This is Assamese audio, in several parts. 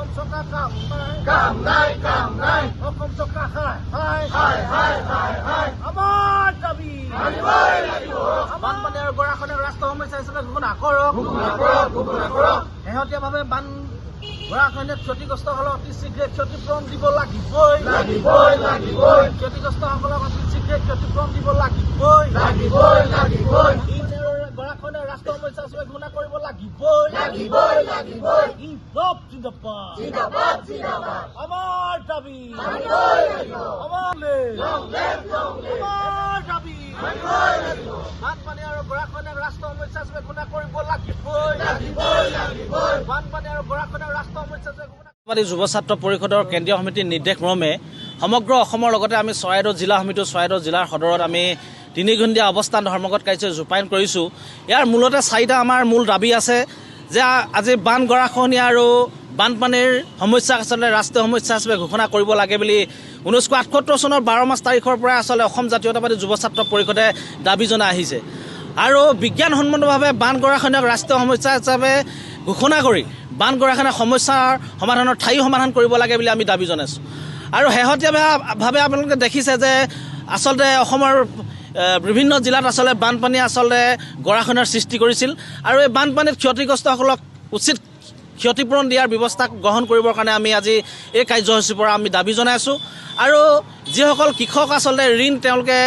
অসম চৰকাৰ কাম নাই অসম চৰকাৰ হাই আমাৰ দাবী বানপানী আৰু গৰাখহনীয়া ৰাষ্ট্ৰীয় সমস্যা হিচাপে ঘোষণা কৰক শেহতীয়াভাৱে বান গৰাখহনীয়াত ক্ষতিগ্ৰস্তসকলক অতি শীঘ্ৰে ক্ষতিপূৰণ দিব লাগিবই ক্ষতিগ্ৰস্তসকলক অতি শীঘ্ৰে ক্ষতিপূৰণ দিব লাগিবই গৰাখহনীয়া ৰাষ্ট্ৰীয় সমস্যা হিচাপে ঘোষণা কৰিব লাগিবই আমাৰ দাবী বানপানী আৰু গৰাখহনীয়া ৰাষ্ট্ৰীয় সমস্যা হিচাপে ঘোষণা কৰিব লাগিবই বানপানী আৰু গৰাখহনীয়া ৰাষ্ট্ৰীয় সমস্যা হিচাপে যুৱ ছাত্ৰ পৰিষদৰ কেন্দ্ৰীয় সমিতিৰ নিৰ্দেশ মৰ্মে সমগ্ৰ অসমৰ লগতে আমি চৰাইদেউ জিলা সমিতি চৰাইদেউ জিলাৰ সদৰত আমি 3 ঘণ্টীয়া অৱস্থান ধৰ্মঘট কাৰ্যসূচী ৰূপায়ণ কৰিছোঁ। ইয়াৰ মূলতে 4টা আমাৰ মূল দাবী আছে যে আজি বান গৰাখহনীয়া আৰু বানপানীৰ সমস্যাক আচলতে ৰাষ্ট্ৰীয় সমস্যা হিচাপে ঘোষণা কৰিব লাগে বুলি 1978 চনৰ 12 মাৰ্চ তাৰিখৰ পৰাই আচলতে অসম জাতীয়তাবাদী যুৱ ছাত্ৰ পৰিষদে দাবী জনাই আহিছে আৰু বিজ্ঞানসন্মতভাৱে বান গৰাখহনীয়াক ৰাষ্ট্ৰীয় সমস্যা হিচাপে ঘোষণা কৰি বান গৰাখহনীয়া সমস্যাৰ সমাধানৰ ঠাই সমাধান কৰিব লাগে বুলি আমি দাবী জনাইছোঁ। আৰু শেহতীয়াভাৱে আপোনালোকে দেখিছে যে আচলতে অসমৰ বিভিন্ন জিলাত আচলতে বানপানীয়ে আচলতে গৰাখহনীয়াৰ সৃষ্টি কৰিছিল আৰু এই বানপানীত ক্ষতিগ্ৰস্তসকলক উচিত ক্ষতিপূৰণ দিয়াৰ ব্যৱস্থা গ্ৰহণ কৰিবৰ কাৰণে আমি আজি এই কাৰ্যসূচীৰ পৰা আমি দাবী জনাইছোঁ। আৰু যিসকল কৃষক আচলতে ঋণ তেওঁলোকে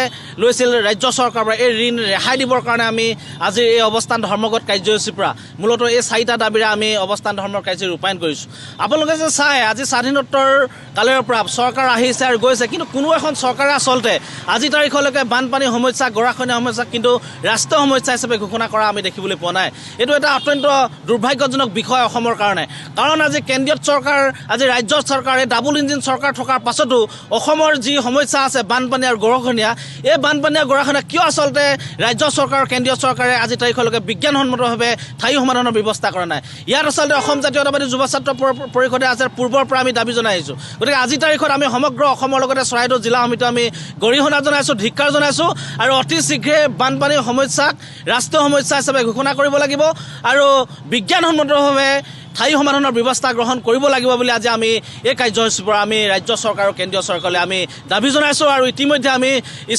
লৈছিল ৰাজ্য চৰকাৰৰ পৰা এই ঋণ ৰেহাই দিবৰ কাৰণে আমি আজি এই অৱস্থান ধৰ্মঘট কাৰ্যসূচীৰ পৰা মূলতঃ এই 4টা দাবীৰে আমি অৱস্থান ধৰ্মঘট কাৰ্যসূচী ৰূপায়ণ কৰিছোঁ। আপোনালোকে যে চাই আজি স্বাধীনোত্তৰ কালৰ পৰা চৰকাৰ আহিছে আৰু গৈছে, কিন্তু কোনো এখন চৰকাৰে আচলতে আজি তাৰিখলৈকে বানপানী সমস্যা গৰাখহনীয়া সমস্যা কিন্তু ৰাষ্ট্ৰীয় সমস্যা হিচাপে ঘোষণা কৰা আমি দেখিবলৈ পোৱা নাই। এইটো এটা অত্যন্ত দুৰ্ভাগ্যজনক বিষয় অসমৰ কাৰণে, কাৰণ আজি কেন্দ্ৰীয় চৰকাৰ আজি ৰাজ্য চৰকাৰে ডাবল ইঞ্জিন চৰকাৰ থকাৰ পাছতো অসমৰ যি সমস্যা আছে বানপানী আৰু গৰাখহনীয়া, এই বানপানী আৰু গৰাখহনীয়া কিয় আচলতে ৰাজ্য চৰকাৰ কেন্দ্ৰীয় চৰকাৰে আজি তাৰিখলৈকে বিজ্ঞানসন্মতভাৱে ঠাই সমাধানৰ ব্যৱস্থা কৰা নাই। ইয়াত আচলতে অসম জাতীয়তাবাদী যুৱ ছাত্ৰ পৰিষদে আছে পূৰ্বৰ পৰা আমি দাবী জনাই আহিছোঁ। গতিকে আজি তাৰিখত আমি সমগ্ৰ অসমৰ লগতে চৰাইদেউ জিলা সমিতি আমি গৰিহণা জনাইছোঁ, ধিক্কাৰ জনাইছোঁ আৰু অতি শীঘ্ৰে বানপানীৰ সমস্যাক ৰাষ্ট্ৰীয় সমস্যা হিচাপে ঘোষণা কৰিব লাগিব আৰু বিজ্ঞানসন্মতভাৱে ঠাই সমাধানৰ ব্যৱস্থা গ্ৰহণ কৰিব লাগিব বুলি আজি আমি এই কাৰ্যসূচীৰ পৰা আমি ৰাজ্য চৰকাৰ আৰু কেন্দ্ৰীয় চৰকাৰলৈ আমি দাবী জনাইছোঁ। আৰু ইতিমধ্যে আমি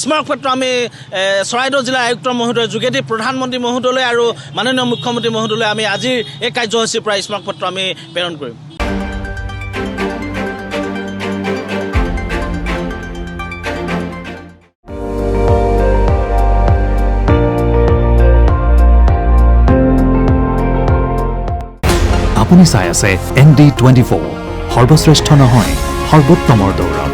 স্মাৰকপত্ৰ আমি চৰাইদেউ জিলা আয়ুক্ত মহোদয়ৰ যোগেদি প্ৰধানমন্ত্ৰী মহোদয়লৈ আৰু মাননীয় মুখ্যমন্ত্ৰী মহোদয়লৈ আমি আজিৰ এই কাৰ্যসূচীৰ পৰা স্মাৰকপত্ৰ আমি প্ৰেৰণ কৰিম। আপুনি চাই আছে ND24 সৰ্বশ্ৰেষ্ঠ নহয় সৰ্বোত্তমৰ দৌৰত।